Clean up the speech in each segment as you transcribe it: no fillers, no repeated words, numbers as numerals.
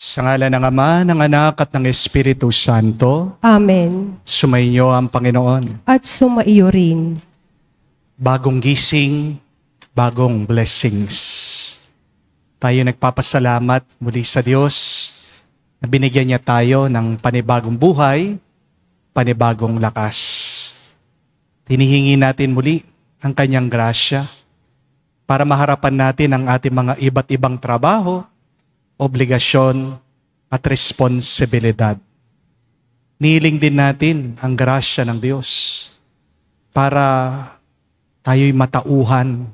Sa ngalan ng Ama, ng Anak at ng Espiritu Santo. Amen. Sumainyo ang Panginoon. At sumaiyo rin. Bagong gising, bagong blessings. Tayo nagpapasalamat muli sa Diyos na binigyan niya tayo ng panibagong buhay, panibagong lakas. Tinihingi natin muli ang kanyang grasya para maharapan natin ang ating mga iba't ibang trabaho, obligasyon at responsibilidad. Nihiling din natin ang grasya ng Diyos para tayo'y matauhan,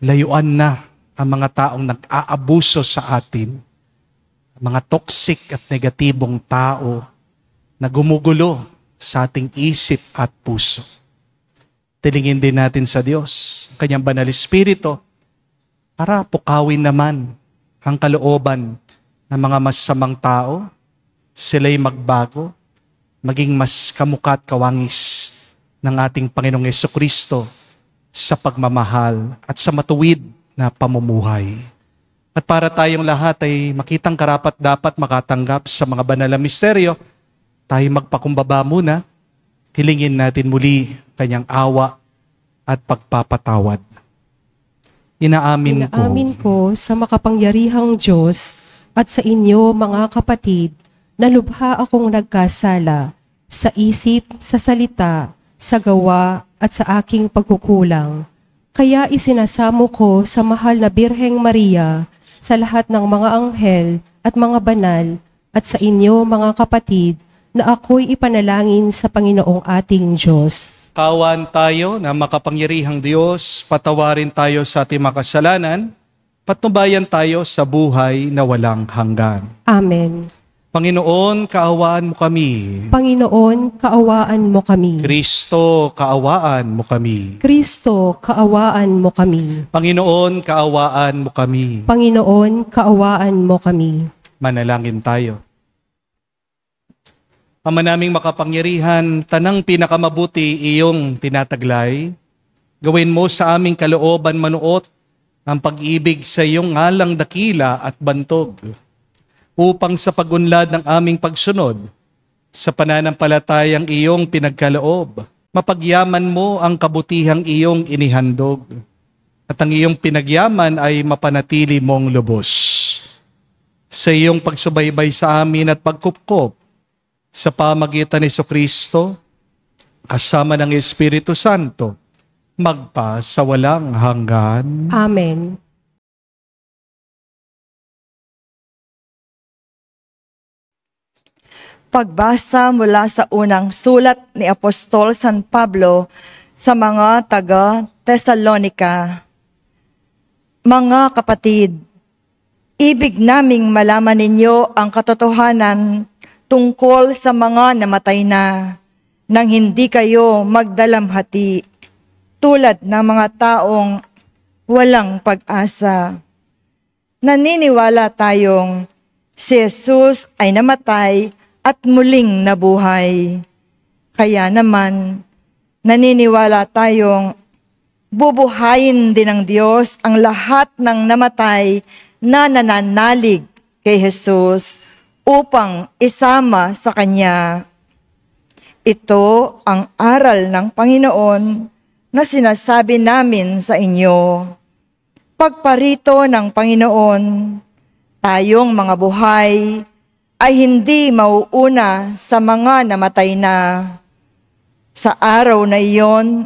layuan na ang mga taong nag-aabuso sa atin, mga toxic at negatibong tao na gumugulo sa ating isip at puso. Tilingin din natin sa Diyos ang kanyang banal Espiritu para pukawin naman ang kalooban ng mga masasamang tao, sila'y magbago, maging mas kamukha at kawangis ng ating Panginoong Jesucristo sa pagmamahal at sa matuwid na pamumuhay. At para tayong lahat ay makitang karapat-dapat makatanggap sa mga banal na misteryo, tayo magpakumbaba muna, hilingin natin muli kanyang awa at pagpapatawad. Inaamin ko sa makapangyarihang Diyos at sa inyo mga kapatid na lubha akong nagkasala sa isip, sa salita, sa gawa at sa aking pagkukulang. Kaya isinasamo ko sa mahal na Birheng Maria, sa lahat ng mga anghel at mga banal at sa inyo mga kapatid na ako'y ipanalangin sa Panginoong ating Diyos. Kawan tayo na makapangyarihang Diyos, patawarin tayo sa ating makasalanan, patnubayan tayo sa buhay na walang hanggan. Amen. Panginoon, kaawaan mo kami. Panginoon, kaawaan mo kami. Kristo, kaawaan mo kami. Kristo, kaawaan mo kami. Panginoon, kaawaan mo kami. Panginoon, kaawaan mo kami. Manalangin tayo. Ama naming makapangyarihan, tanang pinakamabuti iyong tinataglay. Gawin mo sa aming kalooban manuot ang pag-ibig sa iyong ngalang dakila at bantog, upang sa pagunlad ng aming pagsunod, sa pananampalatayang iyong pinagkaloob, mapagyaman mo ang kabutihang iyong inihandog, at ang iyong pinagyaman ay mapanatili mong lubos. Sa iyong pagsubaybay sa amin at pagkupkop, sa pamagitan ni Jesucristo, kasama ng Espiritu Santo, magpa sa walang hanggan. Amen. Pagbasa mula sa unang sulat ni Apostol San Pablo sa mga taga-Tesalonika. Mga kapatid, ibig naming malaman ninyo ang katotohanan tungkol sa mga namatay na, nang hindi kayo magdalamhati, tulad ng mga taong walang pag-asa. Naniniwala tayong si Jesus ay namatay at muling nabuhay. Kaya naman, naniniwala tayong bubuhayin din ng Diyos ang lahat ng namatay na nananalig kay Jesus upang isama sa Kanya. Ito ang aral ng Panginoon na sinasabi namin sa inyo. Pagparito ng Panginoon, tayong mga buhay ay hindi mauuna sa mga namatay na. Sa araw na iyon,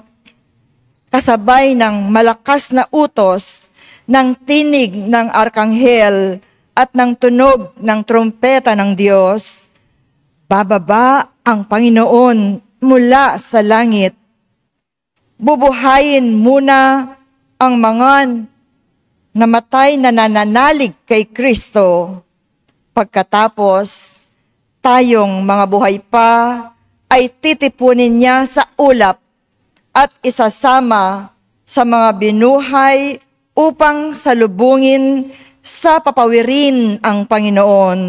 kasabay ng malakas na utos ng tinig ng arkanghel at ng tunog ng trumpeta ng Diyos, bababa ang Panginoon mula sa langit. Bubuhayin muna ang mga namatay na nananalig kay Kristo. Pagkatapos, tayong mga buhay pa ay titipunin niya sa ulap at isasama sa mga binuhay upang salubungin sa papawirin ang Panginoon.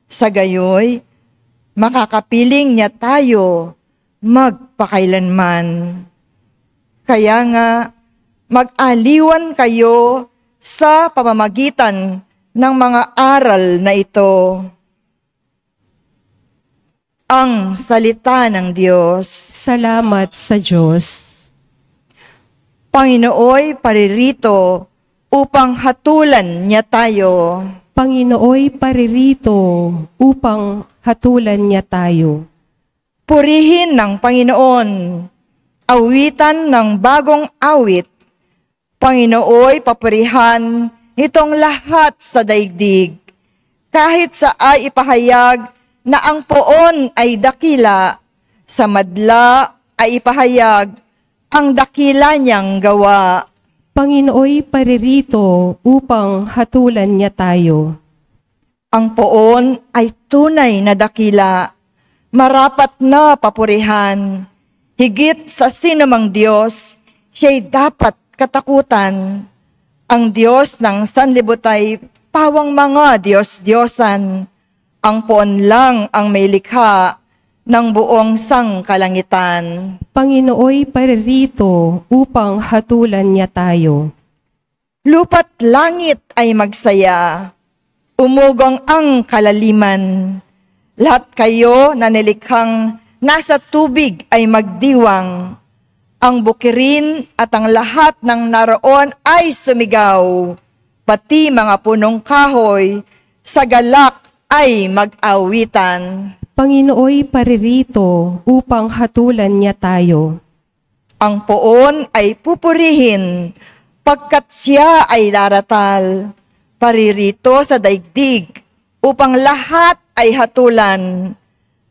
Sa gayoy, makakapiling niya tayo magpakailanman. Kaya nga, mag-aliwan kayo sa pamamagitan ng mga aral na ito. Ang salita ng Diyos. Salamat sa Diyos. Panginooy paririto upang hatulan niya tayo. Panginooy paririto upang hatulan niya tayo. Purihin ng Panginoon, awitan ng bagong awit. Panginooy papurihan itong lahat sa daigdig. Kahit sa ay ipahayag na ang poon ay dakila, sa madla ay ipahayag ang dakila niyang gawa. Panginooy paririto upang hatulan niya tayo. Ang poon ay tunay na dakila, marapat na papurihan. Higit sa sinumang Diyos, siya'y dapat katakutan. Ang Diyos ng sanlibutan pawang mga Diyos-Diyosan. Ang poon lang ang may likha ng buong sangkalangitan. Panginooy paririto upang hatulan niya tayo. Lupa't langit ay magsaya, umugong ang kalaliman. Lahat kayo na nilikhang nasa tubig ay magdiwang. Ang bukirin at ang lahat ng naroon ay sumigaw. Pati mga punong kahoy sa galak ay mag-awitan. Panginooy paririto upang hatulan niya tayo. Ang poon ay pupurihin, pagkat siya ay daratal. Paririto sa daigdig, upang lahat ay hatulan.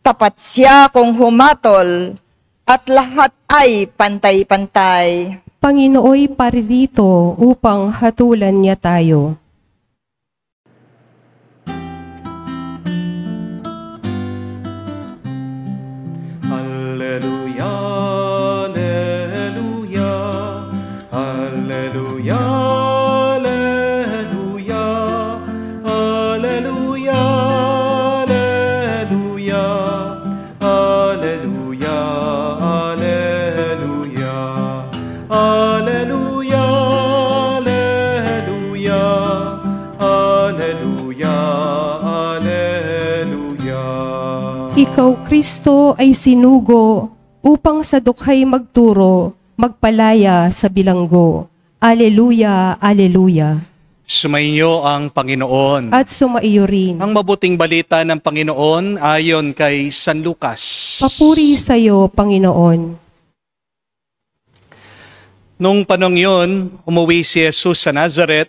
Tapat siya kung humatol, at lahat ay pantay-pantay. Panginooy paririto upang hatulan niya tayo. Alleluia, alleluia, alleluia, alleluia, alleluia, alleluia, alleluia, alleluia, alleluia, alleluia, alleluia. Ikaw, Kristo, ay sinugo upang sa dukhay magturo, magpalaya sa bilanggo. Aleluya, aleluya. Sumainyo ang Panginoon. At sumaiyo rin. Ang mabuting balita ng Panginoon ayon kay San Lucas. Papuri sa iyo, Panginoon. Nung panong yun, umuwi si Jesus sa Nazareth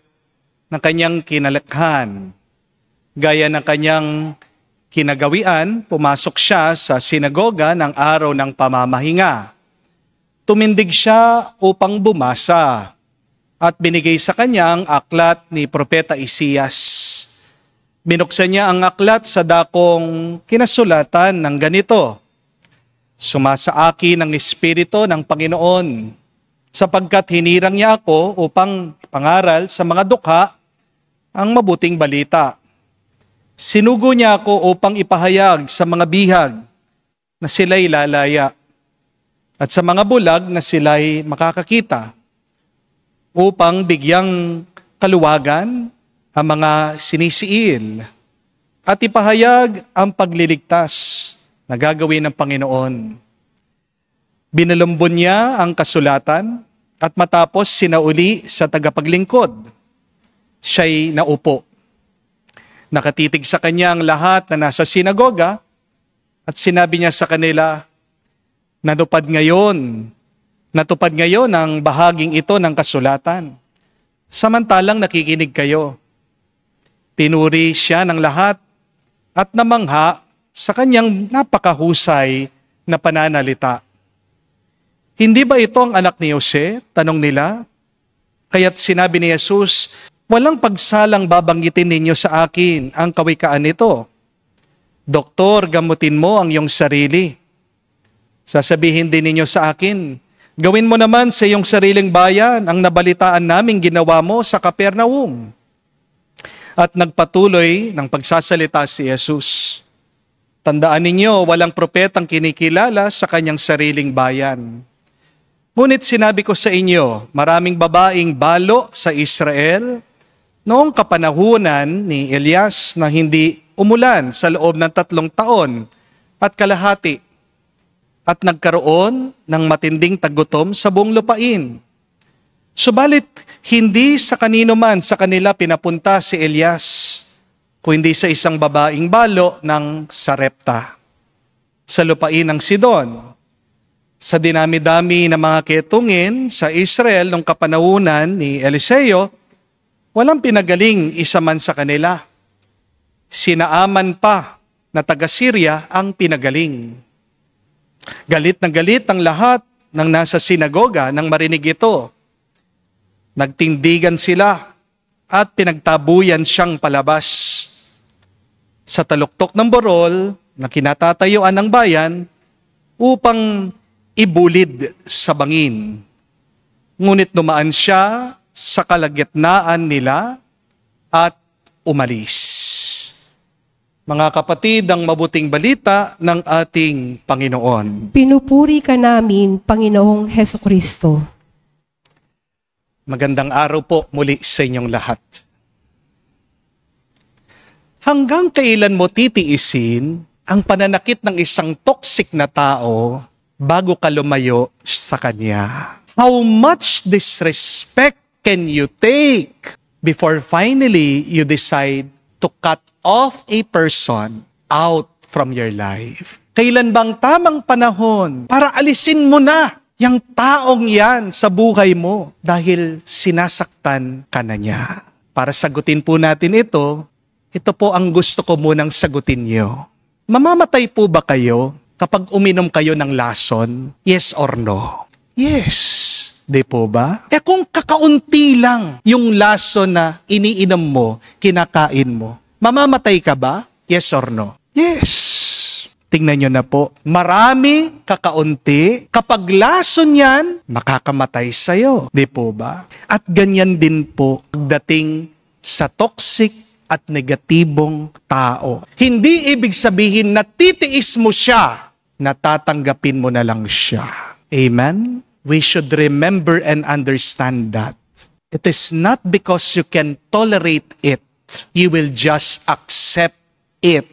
na kanyang kinalakhan. Gaya ng kanyang kinagawian, pumasok siya sa sinagoga ng araw ng pamamahinga. Tumindig siya upang bumasa at binigay sa kanya ang aklat ni Propeta Isaias. Binuksan niya ang aklat sa dakong kinasulatan ng ganito: Sumasa akin ang Espiritu ng Panginoon, sapagkat hinirang niya ako upang ipangaral sa mga dukha ang mabuting balita. Sinugo niya ako upang ipahayag sa mga bihag na sila'y lalaya at sa mga bulag na sila'y makakakita, upang bigyang kaluwagan ang mga sinisiil at ipahayag ang pagliligtas na gagawin ng Panginoon. Binalumbon niya ang kasulatan at matapos sinauli sa tagapaglingkod, siya'y naupo. Nakatitig sa kanya ang lahat na nasa sinagoga at sinabi niya sa kanila, natupad ngayon ang bahaging ito ng kasulatan, samantalang nakikinig kayo. Pinuri siya ng lahat at namangha sa kanyang napakahusay na pananalita. Hindi ba ito ang anak ni Jose? Tanong nila. Kaya't sinabi ni Jesus, walang pagsalang babanggitin ninyo sa akin ang kawikaan nito. Doktor, gamutin mo ang iyong sarili. Sasabihin din ninyo sa akin, gawin mo naman sa iyong sariling bayan ang nabalitaan naming ginawa mo sa Capernaum. At nagpatuloy ng pagsasalita si Jesus. Tandaan ninyo, walang propetang kinikilala sa kanyang sariling bayan. Ngunit sinabi ko sa inyo, maraming babaeng balo sa Israel Noong kapanahunan ni Elias na hindi umulan sa loob ng 3 taon at kalahati at nagkaroon ng matinding tagutom sa buong lupain. Subalit, hindi sa kanino man sa kanila pinapunta si Elias, kundi sa isang babaeng balo ng Sarepta, sa lupain ng Sidon. Sa dinami-dami ng mga ketungin sa Israel nung kapanahunan ni Eliseo, walang pinagaling isa man sa kanila. Sinaaman pa na taga-Syria ang pinagaling. Galit na galit ang lahat ng nasa sinagoga nang marinig ito. Nagtindigan sila at pinagtabuyan siyang palabas. Sa taluktok ng borol na kinatatayuan ng bayan upang ibulid sa bangin. Ngunit dumaan siya sa kalagitnaan nila at umalis. Mga kapatid, ang mabuting balita ng ating Panginoon. Pinupuri ka namin, Panginoong Hesukristo. Magandang araw po muli sa inyong lahat. Hanggang kailan mo titiisin ang pananakit ng isang toxic na tao bago ka lumayo sa kanya? How much disrespect can you take before finally you decide to cut off a person out from your life? Kailan bang tamang panahon para alisin mo na yung taong yan sa buhay mo dahil sinasaktan ka na niya? Para sagutin po natin ito po ang gusto ko munang sagutin niyo. Mamamatay po ba kayo kapag uminom kayo ng lason? Yes or no? Yes. Di po ba? Kung kakaunti lang yung lason na iniinom mo, kinakain mo, mamamatay ka ba? Yes or no? Yes. Tingnan nyo na po. Marami, kakaunti, kapag lason yan, makakamatay sa'yo. Di po ba? At ganyan din po pagdating sa toxic at negatibong tao. Hindi ibig sabihin na titiis mo siya, natatanggapin mo na lang siya. Amen? We should remember and understand that. It is not because you can tolerate it, you will just accept it.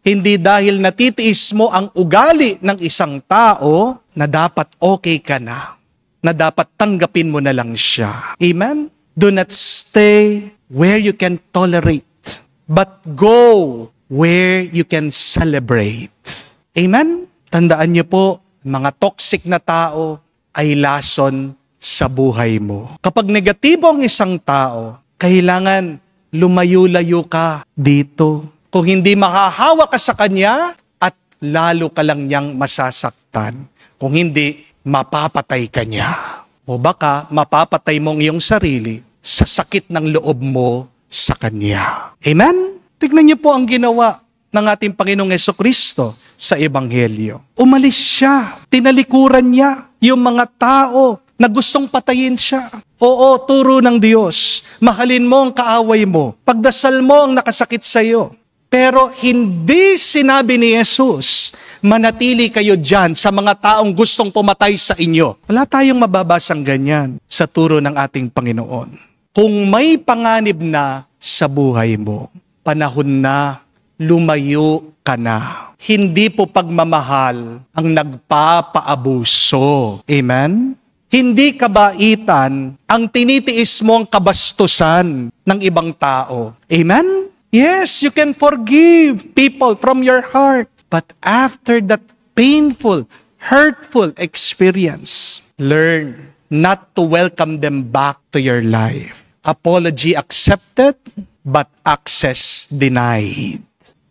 Hindi dahil natitiis mo ang ugali ng isang tao na dapat okay ka na dapat tanggapin mo na lang siya. Amen? Do not stay where you can tolerate, but go where you can celebrate. Amen? Tandaan niyo po, mga toxic na tao ay lason sa buhay mo. Kapag negatibo ang isang tao, kailangan lumayo-layo ka dito. Kung hindi makahawa ka sa kanya, at lalo ka lang niyang masasaktan. Kung hindi, mapapatay ka niya. O baka mapapatay mo ang iyong sarili sa sakit ng loob mo sa kanya. Amen? Tignan niyo po ang ginawa ng ating Panginoong Hesukristo sa Ebanghelyo. Umalis siya, tinalikuran niya yung mga tao na gustong patayin siya. Oo, turo ng Diyos. Mahalin mo ang kaaway mo. Pagdasal mo ang nakasakit sa iyo. Pero hindi sinabi ni Jesus, manatili kayo dyan sa mga taong gustong pumatay sa inyo. Wala tayong mababasang ganyan sa turo ng ating Panginoon. Kung may panganib na sa buhay mo, panahon na, lumayo ka na. Hindi po pagmamahal ang nagpapaabuso. Amen? Hindi kabaitan ang tinitiis mo ang kabastusan ng ibang tao. Amen? Yes, you can forgive people from your heart. But after that painful, hurtful experience, learn not to welcome them back to your life. Apology accepted, but access denied.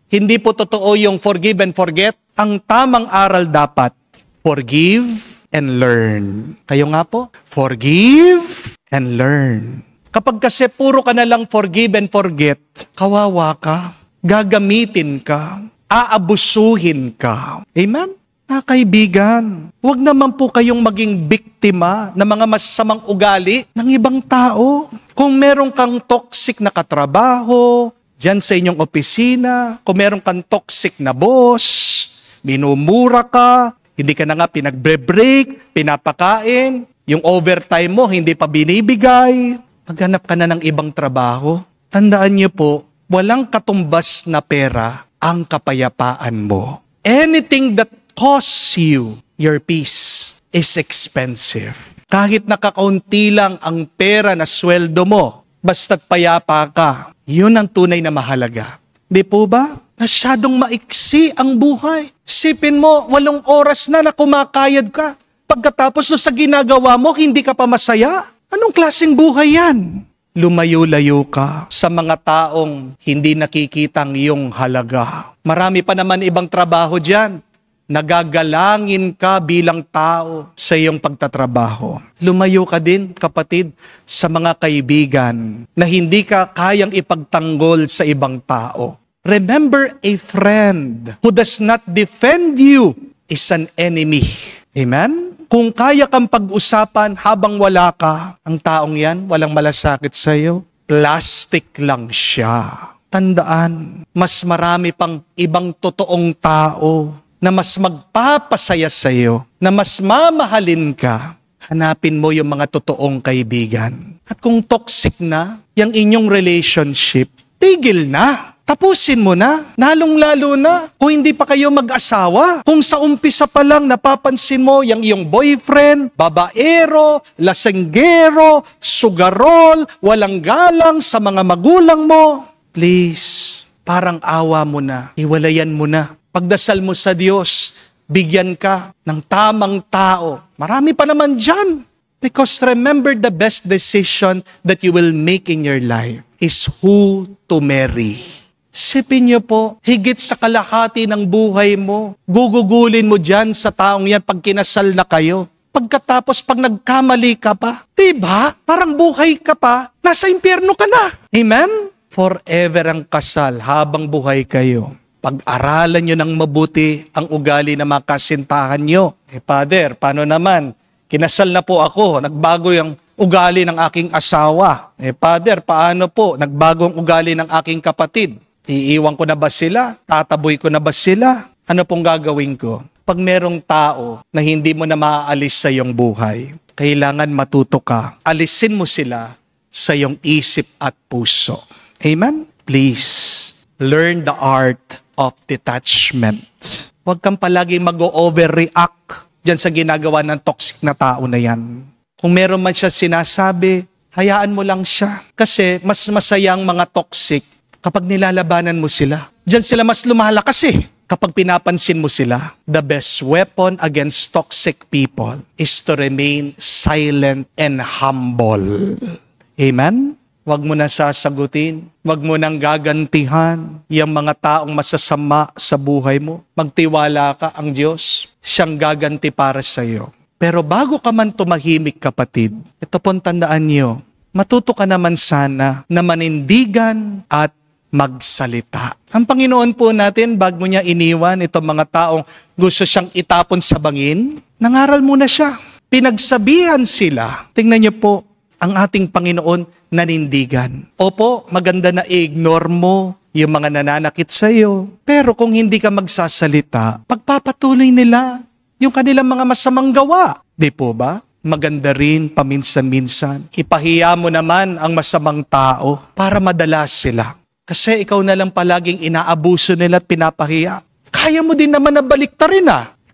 Hindi po totoo yung forgive and forget. Ang tamang aral dapat, forgive and learn. Kayo nga po, forgive and learn. Kapag kasi puro ka na lang forgive and forget, kawawa ka, gagamitin ka, aabusuhin ka. Amen? Mga kaibigan, huwag naman po kayong maging biktima ng mga masasamang ugali ng ibang tao. Kung meron kang toxic na katrabaho, diyan sa inyong opisina, kung meron kang toxic na boss, minumura ka, hindi ka na nga pinagbre-break, pinapakain, yung overtime mo hindi pa binibigay, maghanap ka na ng ibang trabaho. Tandaan niyo po, walang katumbas na pera ang kapayapaan mo. Anything that costs you your peace is expensive. Kahit nakakaunti lang ang pera na sweldo mo, basta't payapa ka, yun ang tunay na mahalaga. Di po ba? Masyadong maiksi ang buhay. Sipin mo, 8 oras na kumakayod ka. Pagkatapos no sa ginagawa mo, hindi ka pa masaya? Anong klaseng buhay yan? Lumayo-layo ka sa mga taong hindi nakikitang iyong halaga. Marami pa naman ibang trabaho dyan. Nagagalangin ka bilang tao sa iyong pagtatrabaho. Lumayo ka din, kapatid, sa mga kaibigan na hindi ka kayang ipagtanggol sa ibang tao. Remember, a friend who does not defend you is an enemy. Amen? Kung kaya kang pag-usapan habang wala ka, ang taong yan, walang malasakit sa iyo, plastic lang siya. Tandaan, mas marami pang ibang totoong tao na mas magpapasaya sa iyo, na mas mamahalin ka. Hanapin mo yung mga totoong kaibigan. At kung toxic na yung inyong relationship, tigil na. Tapusin mo na, lalong-lalo na kung hindi pa kayo mag-asawa. Kung sa umpisa pa lang napapansin mo yung iyong boyfriend, babaero, lasenggero, sugarol, walang galang sa mga magulang mo, please, parang awa mo na, hiwalayan mo na. Pagdasal mo sa Diyos, bigyan ka ng tamang tao. Marami pa naman dyan. Because remember, the best decision that you will make in your life is who to marry. Sipin niyo po, higit sa kalahati ng buhay mo, gugugulin mo dyan sa taong yan pag kinasal na kayo. Pagkatapos pag nagkamali ka pa, diba? Parang buhay ka pa, nasa impyerno ka na. Amen? Forever ang kasal habang buhay kayo. Pag-aralan nyo ng mabuti ang ugali na makasintahan nyo. Father, paano naman? Kinasal na po ako, nagbago yung ugali ng aking asawa. Father, paano po? Nagbago ang ugali ng aking kapatid. Iiwan ko na ba sila? Tataboy ko na ba sila? Ano pong gagawin ko? Pag merong tao na hindi mo na maaalis sa iyong buhay, kailangan matuto ka. Alisin mo sila sa iyong isip at puso. Amen? Please, learn the art of detachment. Huwag kang palagi mag-overreact dyan sa ginagawa ng toxic na tao na yan. Kung meron man siya sinasabi, hayaan mo lang siya. Kasi mas masaya ang mga toxic kapag nilalabanan mo sila. Diyan sila mas lumalakas kapag pinapansin mo sila. The best weapon against toxic people is to remain silent and humble. Amen? Huwag mo na sasagutin. Huwag mo nang gagantihan yung mga taong masasama sa buhay mo. Magtiwala ka, ang Diyos, siyang gaganti para sa iyo. Pero bago ka man tumahimik, kapatid, ito pong tandaan niyo, matuto ka naman sana na manindigan at magsalita. Ang Panginoon po natin, bago niya iniwan itong mga taong gusto siyang itapon sa bangin, nangaral muna siya. Pinagsabihan sila. Tingnan niyo po, ang ating Panginoon nanindigan. Opo, maganda na i-ignore mo yung mga nananakit sa iyo. Pero kung hindi ka magsasalita, pagpapatuloy nila yung kanilang mga masamang gawa. Di po ba? Maganda rin paminsan-minsan. Ipahiya mo naman ang masamang tao para madalas sila. Kasi ikaw na lang palaging inaabuso nila at pinapahiya. Kaya mo din naman na baliktarin .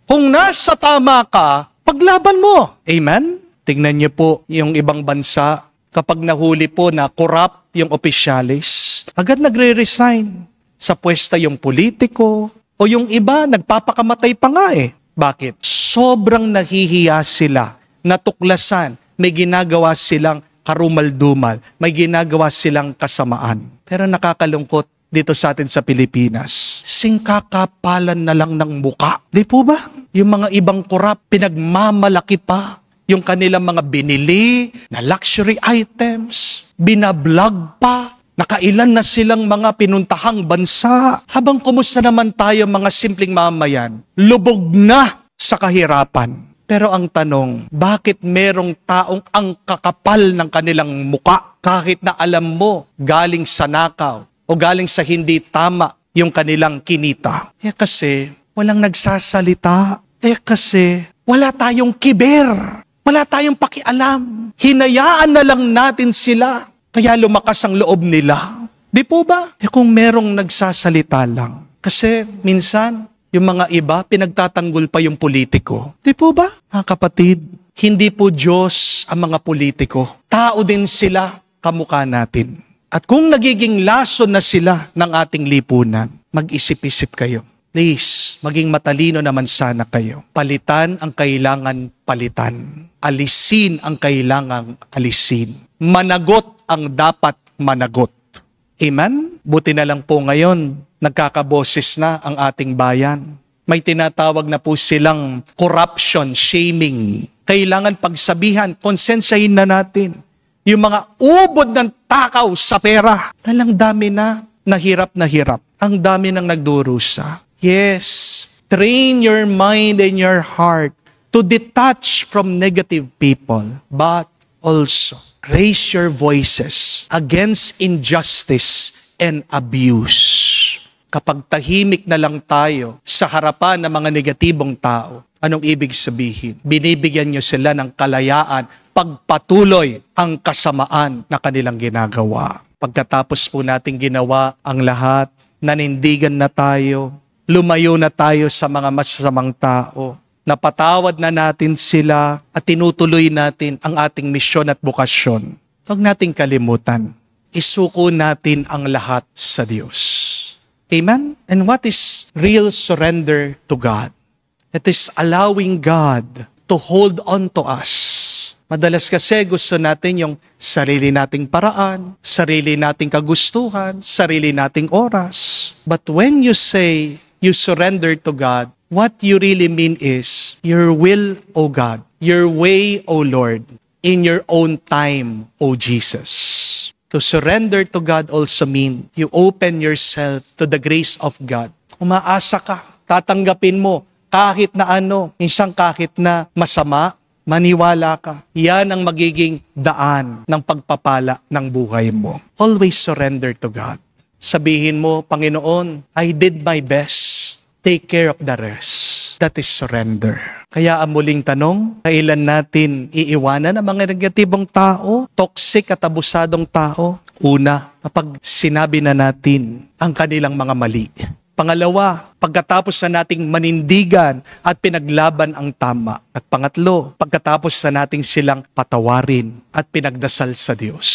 Kung nasa tama ka, paglaban mo. Amen? Tingnan niyo po yung ibang bansa, kapag nahuli po na corrupt yung opisyalis, agad nagre-resign. Sa pwesta yung politiko, o yung iba, nagpapakamatay pa nga . Bakit? Sobrang nahihiya sila, natuklasan, may ginagawa silang karumal-dumal, may ginagawa silang kasamaan. Pero nakakalungkot dito sa atin sa Pilipinas, singkakapalan na lang ng muka. Di po ba? Yung mga ibang korap, pinagmamalaki pa yung kanilang mga binili na luxury items, binablog pa, nakailan na silang mga pinuntahang bansa. Habang kumusta naman tayo mga simpleng mamayan, lubog na sa kahirapan. Pero ang tanong, bakit merong taong ang kakapal ng kanilang muka kahit na alam mo galing sa nakaw o galing sa hindi tama yung kanilang kinita? Kasi walang nagsasalita. Kasi wala tayong kiber. Wala tayong pakialam. Hinayaan na lang natin sila. Kaya lumakas ang loob nila. Di po ba? Kung merong nagsasalita lang. Kasi minsan, yung mga iba, pinagtatanggol pa yung politiko. Di po ba? Mga kapatid, hindi po Diyos ang mga politiko. Tao din sila, kamukha natin. At kung nagiging lason na sila ng ating lipunan, mag-isip-isip kayo. Please, maging matalino naman sana kayo. Palitan ang kailangan palitan. Alisin ang kailangang alisin. Managot ang dapat managot. Amen? Buti na lang po ngayon, nagkakaboses na ang ating bayan. May tinatawag na po silang corruption, shaming. Kailangan pagsabihan, konsensyahin na natin. Yung mga ubod ng takaw sa pera. Talang dami na, nahirap na hirap. Ang dami nang nagdurusa. Yes, train your mind and your heart to detach from negative people, but also raise your voices against injustice and abuse. Kapag tahimik na lang tayo sa harapan ng mga negatibong tao, anong ibig sabihin? Binibigyan nyo sila ng kalayaan pagpatuloy ang kasamaan na kanilang ginagawa. Pagkatapos po nating ginawa ang lahat, nanindigan na tayo, lumayo na tayo sa mga masasamang tao. Napatawad na natin sila at tinutuloy natin ang ating misyon at bukasyon. Huwag nating kalimutan. Isuko natin ang lahat sa Diyos. Amen? And what is real surrender to God? It is allowing God to hold on to us. Madalas kasi gusto natin yung sarili nating paraan, sarili nating kagustuhan, sarili nating oras. But when you say, you surrender to God, what you really mean is, your will, O God, your way, O Lord, in your own time, O Jesus. To surrender to God also mean, you open yourself to the grace of God. Umaasa ka, tatanggapin mo, kahit na ano, minsan kahit na masama, maniwala ka. Yan ang magiging daan ng pagpapala ng buhay mo. Always surrender to God. Sabihin mo, Panginoon, I did my best. Take care of the rest. That is surrender. Kaya ang muling tanong, kailan natin iiwanan ang mga negatibong tao, toxic at abusadong tao? Una, kapag sinabi na natin ang kanilang mga mali. Pangalawa, pagkatapos na nating manindigan at pinaglaban ang tama. At pangatlo, pagkatapos na nating silang patawarin at pinagdasal sa Diyos.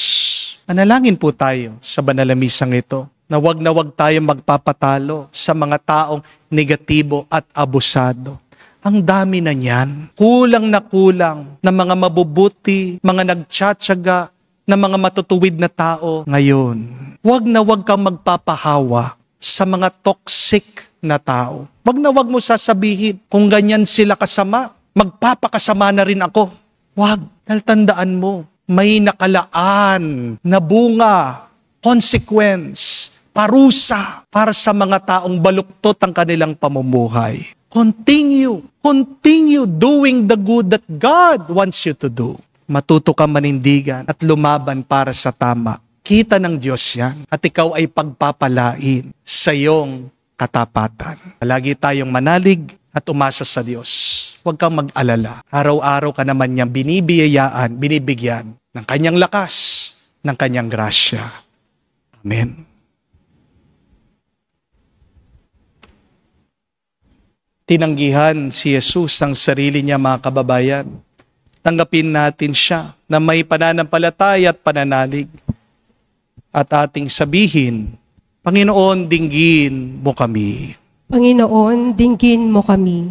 Manalangin po tayo sa banal na misang ito na wag tayong magpapatalo sa mga taong negatibo at abusado. Ang dami na niyan. Kulang na mga mabubuti, mga nagtsatsaga, na mga matutuwid na tao ngayon. Wag kang magpapahawa sa mga toxic na tao. Wag mo sasabihin, kung ganyan sila kasama, magpapakasama na rin ako. Wag, dahil tandaan mo, may nakalaan na bunga, consequence, parusa para sa mga taong baluktot ang kanilang pamumuhay. Continue doing the good that God wants you to do. Matuto kang manindigan at lumaban para sa tama. Kita ng Diyos yan at ikaw ay pagpapalain sa iyong katapatan. Lagi tayong manalig at umasa sa Diyos. Huwag kang mag-alala. Araw-araw ka naman niyang binibigyan ng kanyang lakas, ng kanyang grasya. Amen. Tinanggihan si Jesus ang sarili niya, mga kababayan. Tanggapin natin siya na may pananampalataya at pananalig. At ating sabihin, Panginoon, dinggin mo kami. Panginoon, dinggin mo kami.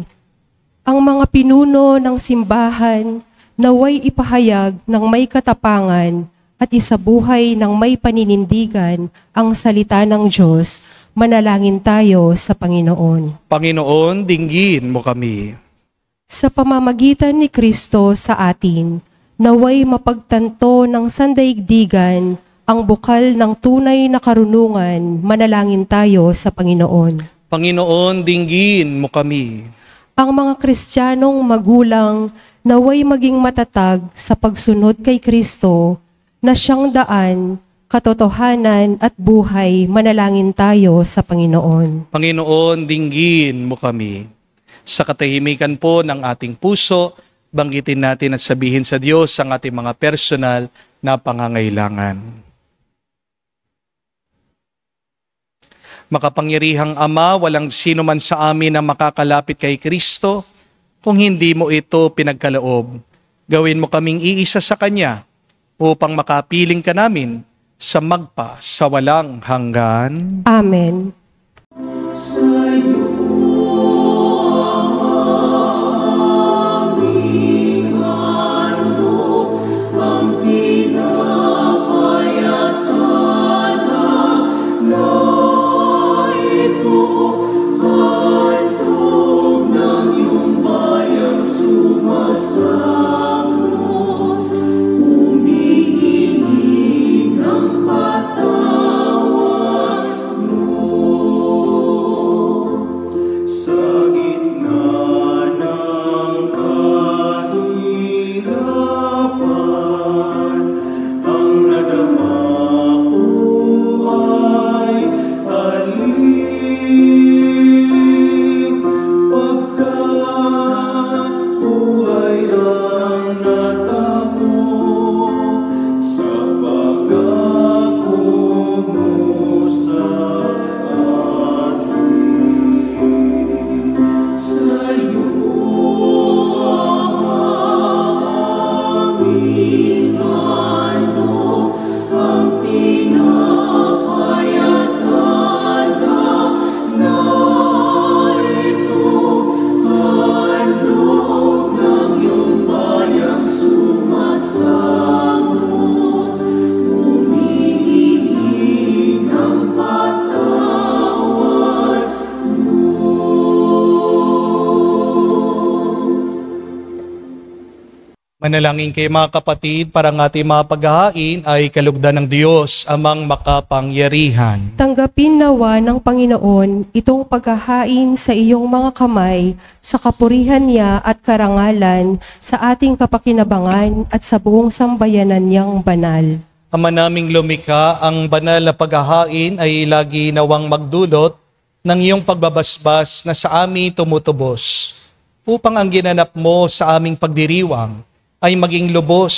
Ang mga pinuno ng simbahan naway ipahayag ng may katapangan at isabuhay ng may paninindigan ang salita ng Diyos. Manalangin tayo sa Panginoon. Panginoon, dinggin mo kami. Sa pamamagitan ni Kristo sa atin, naway mapagtanto ng sandaigdigan ang bukal ng tunay na karunungan. Manalangin tayo sa Panginoon. Panginoon, dinggin mo kami. Ang mga Kristiyanong magulang naway maging matatag sa pagsunod kay Kristo na siyang daan, katotohanan at buhay. Manalangin tayo sa Panginoon. Panginoon, dinggin mo kami. Sa katahimikan po ng ating puso, banggitin natin at sabihin sa Diyos ang ating mga personal na pangangailangan. Makapangyarihang Ama, walang sino man sa amin na makakalapit kay Kristo kung hindi mo ito pinagkaloob. Gawin mo kaming iisa sa Kanya upang makapiling ka namin sa magpa sa walang hanggan. Amen. Manalangin kayo mga kapatid para ang ating mga paghahain ay kalugdan ng Diyos amang makapangyarihan. Tanggapin nawa ng Panginoon itong paghahain sa iyong mga kamay sa kapurihan niya at karangalan sa ating kapakinabangan at sa buong sambayanan niyang banal. Ama naming lumikha, ang banal na paghahain ay lagi nawang magdulot ng iyong pagbabasbas na sa amin tumutubos, upang ang ginanap mo sa aming pagdiriwang ay maging lubos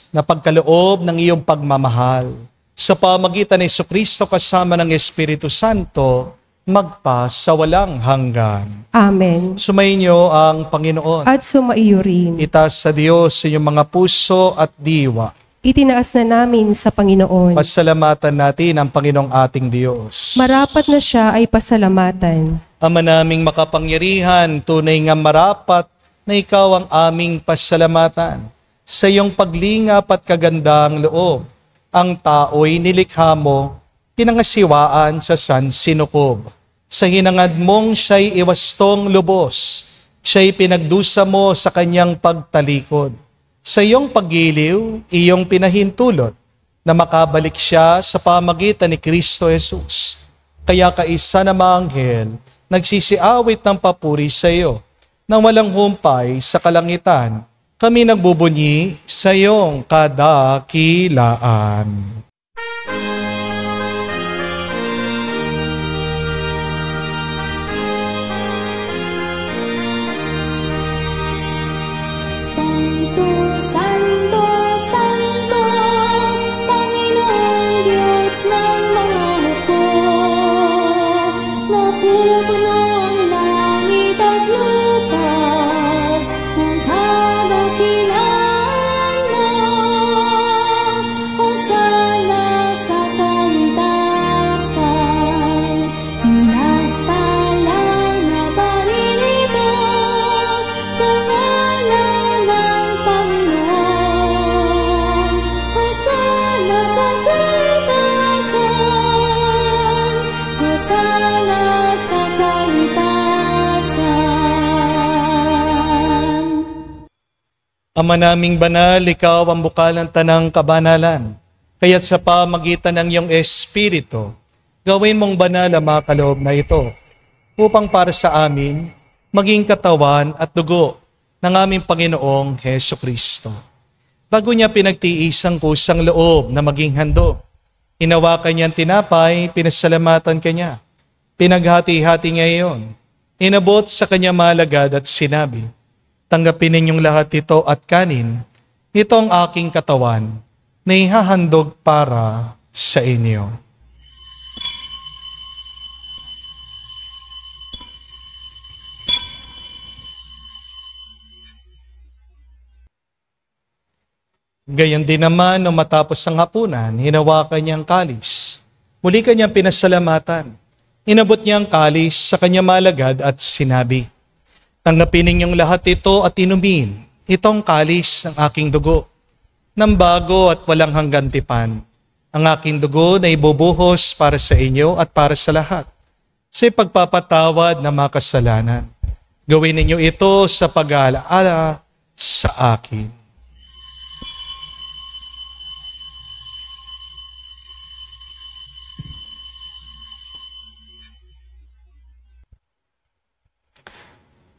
na pagkaloob ng iyong pagmamahal. Sa pamagitan ni Jesucristo kasama ng Espiritu Santo, magpa sa walang hanggan. Amen. Sumainyo ang Panginoon. At sumaiyo rin. Itaas sa Diyos inyong mga puso at diwa. Itinaas na namin sa Panginoon. Pasalamatan natin ang Panginoong ating Diyos. Marapat na siya ay pasalamatan. Ama naming makapangyarihan, tunay nga marapat na ikaw ang aming pasalamatan. Sa iyong paglingap at kagandang loob, ang tao'y nilikha mo, pinangasiwaan sa sansinukob. Sa hinangad mong siya'y iwastong lubos, siya'y pinagdusa mo sa kanyang pagtalikod. Sa iyong paggiliw, iyong pinahintulot na makabalik siya sa pamagitan ni Kristo Jesus. Kaya kaisa na mga anghel, nagsisiawit ng papuri sa iyo, nang walang humpay sa kalangitan, kami nagbubunyi sa iyong kadakilaan. Santo, Santo, Santo, Panginoong Diyos ng mga hukbo, napupuno ang langit at lupa ng kadakilaan mo. Hosana sa kaitasan, pinagpalang na paninito sa ngalan ng Panginoon. Hosana sa kaitasan, Hosana sa kaitasan. Ama naming banal, ikaw ang bukal ng tanang kabanalan. Kaya't sa pamagitan ng iyong Espiritu, gawin mong banal ang mga kaloob na ito, upang para sa amin, maging katawan at dugo ng aming Panginoong Hesukristo. Bago niya pinagtiis ang kusang loob na maging handog, hinawakan niya ang tinapay, pinasalamatan kanya. Pinaghati-hati niya iyon, inabot sa kanya malagad at sinabi, Tanggapin ninyong lahat ito at kanin. Ito ang aking katawan na ihahandog para sa inyo. Gayon din naman, nung matapos ang hapunan, hinawakan niya ang kalis. Muli kanyang pinasalamatan. Inabot niya ang kalis sa kanyang malagad at sinabi, "Tanggapin ninyong lahat ito at inumin. Itong kalis ng aking dugo, ng bago at walang hanggang tipan. Ang aking dugo na ibubuhos para sa inyo at para sa lahat, sa pagpapatawad ng mga kasalanan. Gawin ninyo ito sa pag-aalaala sa akin."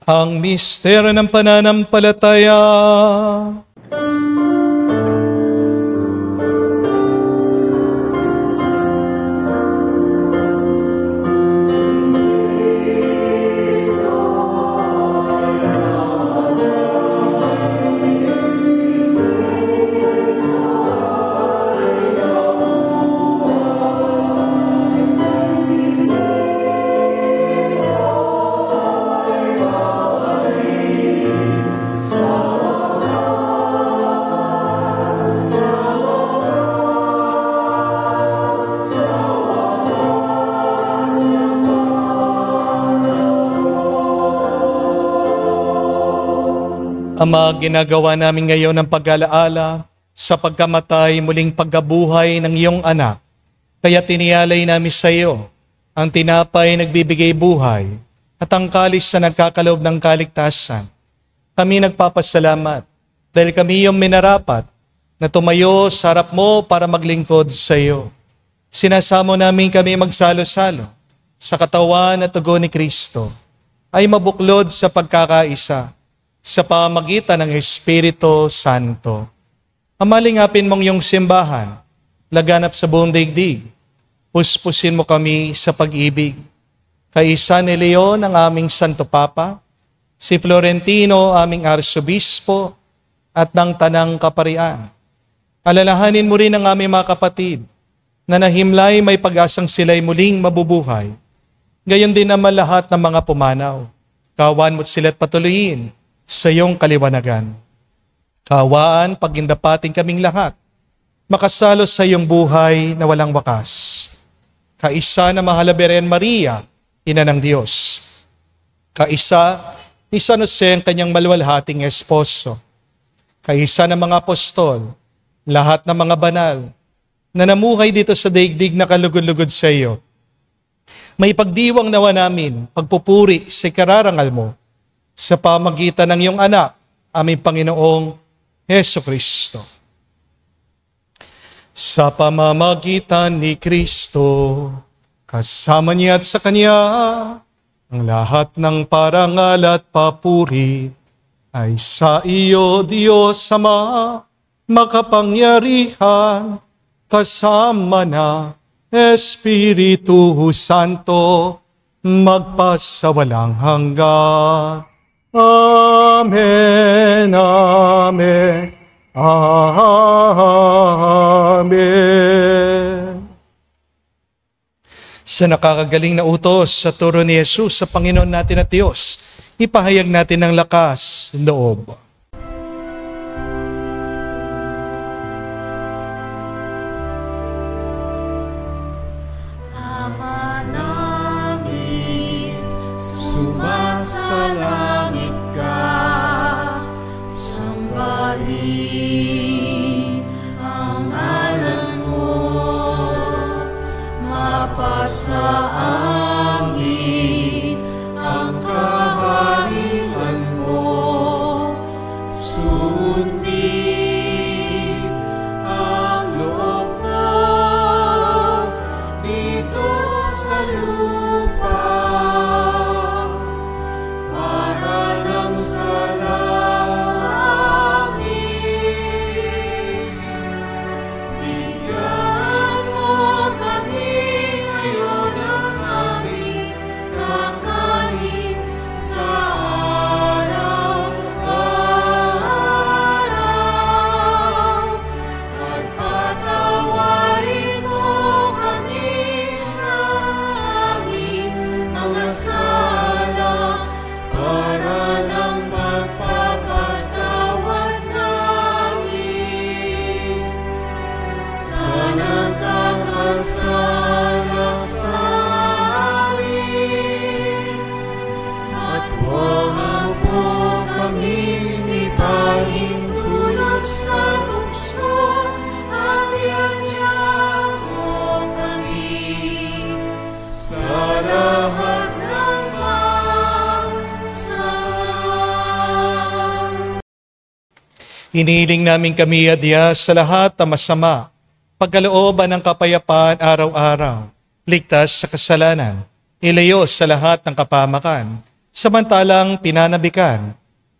Ang misteryo ng pananampalataya. Ama, ginagawa namin ngayon ng pag-alaala sa pagkamatay muling pagkabuhay ng iyong anak. Kaya tiniyalay namin sa iyo ang tinapay nagbibigay buhay at ang kalis na nagkakaloob ng kaligtasan. Kami nagpapasalamat dahil kami iyong minarapat na tumayo sa harap mo para maglingkod sa iyo. Sinasamo namin kami magsalo-salo sa katawan at dugo ni Kristo ay mabuklod sa pagkakaisa sa pamagitan ng Espiritu Santo. Amalingapin mong iyong simbahan, laganap sa buong daigdig. Puspusin mo kami sa pag-ibig. Kaisa ni Leon ang aming Santo Papa, si Florentino aming Arsobispo, at ng Tanang Kaparian. Alalahanin mo rin ang aming mga kapatid na nahimlay may pag-asang sila'y muling mabubuhay. Gayon din naman lahat ng mga pumanaw. Kawan mo't sila't patuloyin sa iyong kaliwanagan. Kawaan, pagindapating kaming lahat, makasalo sa iyong buhay na walang wakas. Kaisa na mahal na Birhen Maria, Ina ng Diyos. Kaisa ni San Jose ang kanyang maluwalhating esposo. Kaisa ng mga apostol, lahat ng mga banal, na namuhay dito sa daigdig na kalugod-lugod sa iyo. May pagdiwang nawa namin, pagpupuri sa kararangal mo, sa pamagitan ng iyong anak, aming Panginoong Heso Kristo. Sa pamamagitan ni Kristo, kasama niya at sa Kanya, ang lahat ng parangal at papuri ay sa iyo, Diyos Ama, makapangyarihan, kasama na Espiritu Santo, magpasawalang hanggan. Amen, amen, amen. Sa nakakagaling na utos sa turo ni Jesus sa Panginoon natin at Diyos, ipahayag natin ng lakas loob. Ama namin, sumasalangit ka, sambahin ang ngalan mo, mapasa amin ang kaharian mo, sundin ang loob mo dito sa lupa, para ng sa langit. Bigyan mo kami ngayon ng aming kakanin sa araw-araw. Hinihiling namin kami adya sa lahat na masama, pagkalooban ng kapayapaan araw-araw, ligtas sa kasalanan, ilayo sa lahat ng kapamakan, samantalang pinanabikan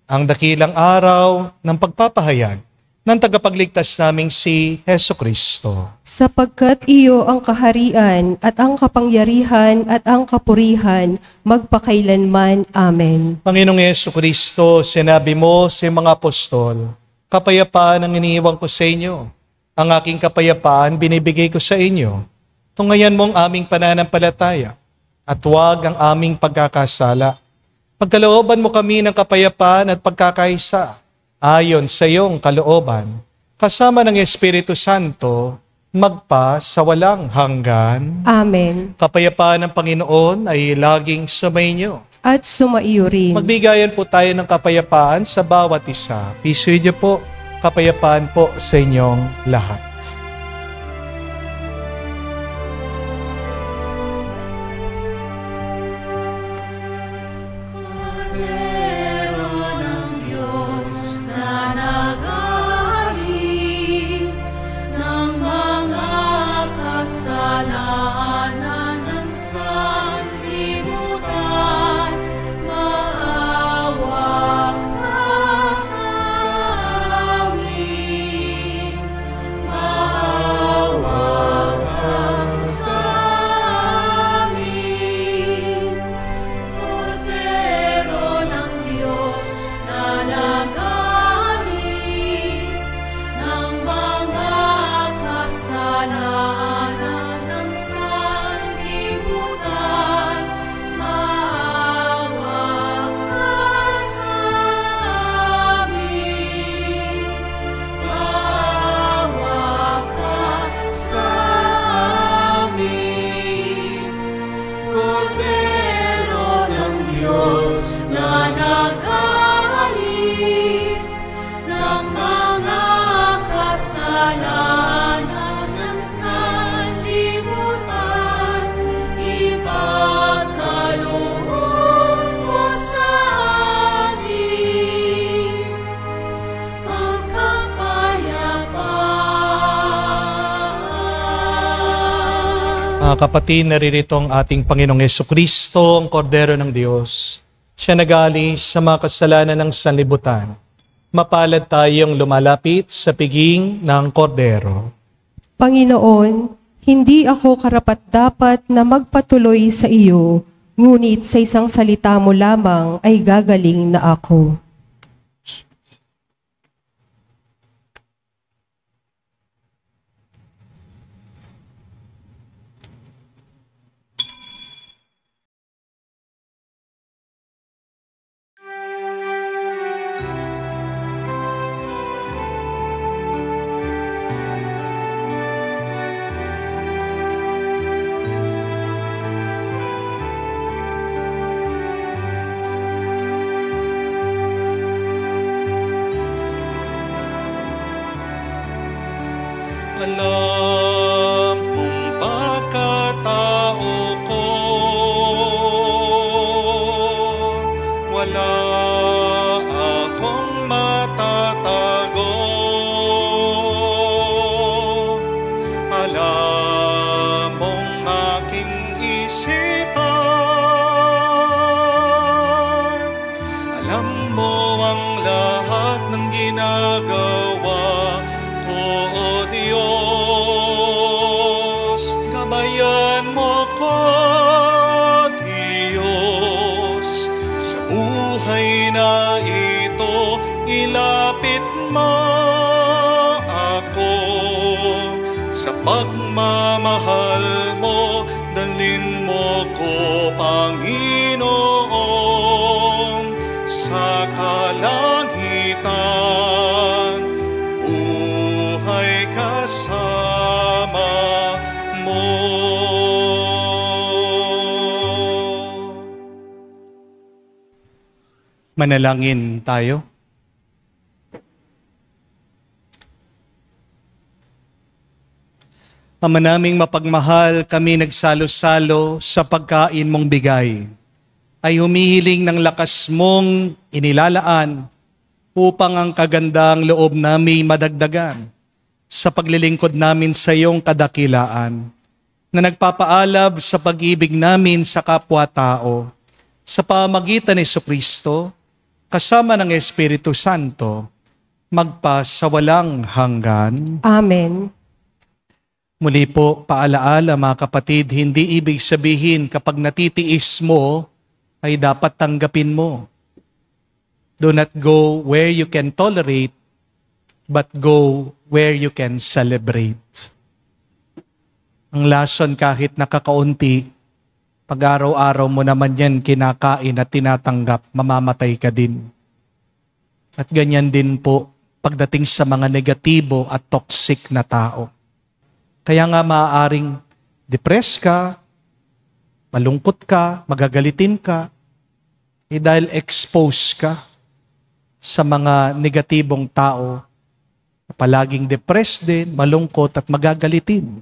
ang dakilang araw ng pagpapahayag ng tagapagligtas naming si Heso Kristo. Sapagkat iyo ang kaharian at ang kapangyarihan at ang kapurihan magpakailanman. Amen. Panginoong Heso Kristo, sinabi mo sa mga apostol, kapayapaan ang iniiwan ko sa inyo. Ang aking kapayapaan binibigay ko sa inyo. Tungayan mo ang aming pananampalataya at huwag ang aming pagkakasala. Pagkalooban mo kami ng kapayapaan at pagkakaisa ayon sa iyong kalooban, kasama ng Espiritu Santo, magpa sa walang hanggan. Amen. Kapayapaan ng Panginoon ay laging sumainyo. At sumaiyo rin. Magbigayan po tayo ng kapayapaan sa bawat isa. Peace with you po. Kapayapaan po sa inyong lahat. Cordero ng Diyos na nag-aalis ng mga kasalanan ng sanlibutan, maawa ka sa amin. Maawa ka sa amin. Cordero ng Diyos na nag-aalis ng mga kasalanan ng sanlibutan, maawa ka sa amin. Maawa ka sa amin. Cordero ng Diyos na nag-aalis ng mga kasalanan ng sanlibutan, ipagkaloob mo sa amin ang kapayapaan. Mga kapatid, naririto ang ating Panginoong Jesucristo, ang Kordero ng Diyos. Siya nag-aalis sa mga kasalanan ng sanlibutan. Mapalad tayong lumalapit sa piging ng Kordero. Panginoon, hindi ako karapat-dapat na magpatuloy sa iyo, ngunit sa isang salita mo lamang ay gagaling na ako. Alam mong pagkatao ko, wala akong matatago. Alam mong aking isipan, alam mo ang lahat ng ginagawa ko, O Diyos. Gabayan mo ko, Diyos, sa buhay na ito. Ilapit mo ako sa pagmamahal mo. Dalhin mo ko, Panginoon, sa kalangitan. Buhay kasama mo. Manalangin tayo. Ama naming mapagmahal, kami nagsalo-salo sa pagkain mong bigay, ay humihiling ng lakas mong inilalaan upang ang kagandang loob namin madagdagan sa paglilingkod namin sa iyong kadakilaan, na nagpapaalab sa pag-ibig namin sa kapwa-tao sa pamagitan ni Jesucristo kasama ng Espiritu Santo, magpa sa walang hanggan. Amen. Muli po, paalaala mga kapatid, hindi ibig sabihin kapag natitiis mo ay dapat tanggapin mo. Do not go where you can tolerate, but go where you can celebrate. Ang lason kahit nakakaunti, pag araw-araw mo naman yan kinakain at tinatanggap, mamamatay ka din. At ganyan din po pagdating sa mga negatibo at toxic na tao. Kaya nga maaaring depressed ka, malungkot ka, magagalitin ka, dahil exposed ka sa mga negatibong tao, palaging depressed din, malungkot at magagalitin.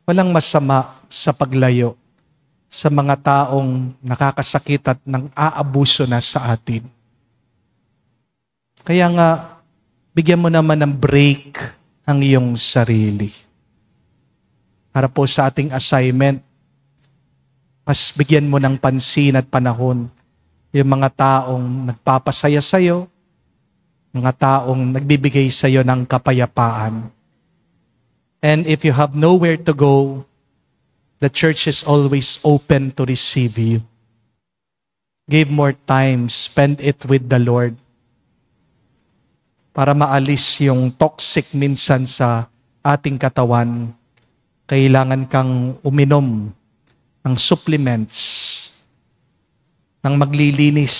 Walang masama sa paglayo sa mga taong nakakasakit at nang aabuso na sa atin. Kaya nga, bigyan mo naman ng break ang iyong sarili. Para po sa ating assignment, mas bigyan mo ng pansin at panahon yung mga taong nagpapasaya sa'yo, mga taong nagbibigay sa'yo ng kapayapaan. And if you have nowhere to go, the church is always open to receive you. Give more time, spend it with the Lord, para maalis yung toxic minsan sa ating katawan. Kailangan kang uminom ng supplements, ng maglilinis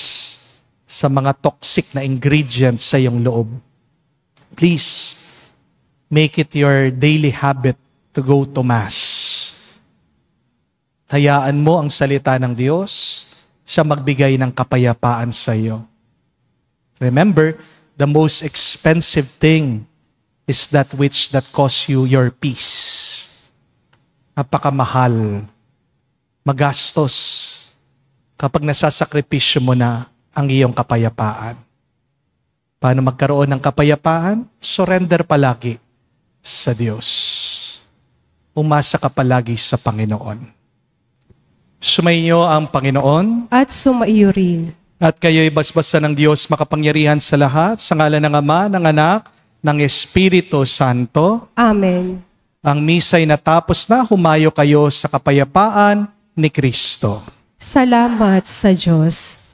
sa mga toxic na ingredients sa iyong loob. Please, make it your daily habit to go to Mass. Hayaan mo ang salita ng Diyos, siya magbigay ng kapayapaan sa iyo. Remember, the most expensive thing is that which that costs you your peace. Napakamahal, magastos, kapag nasasakripisyo mo na ang iyong kapayapaan. Paano magkaroon ng kapayapaan? Surrender palagi sa Diyos. Umasa ka palagi sa Panginoon. Sumainyo ang Panginoon. At sumaiyo rin. At kayo'y basbasan ng Diyos makapangyarihan sa lahat, sa ngalan ng Ama, ng Anak, ng Espiritu Santo. Amen. Ang misa'y natapos na, humayo kayo sa kapayapaan ni Kristo. Salamat sa Diyos.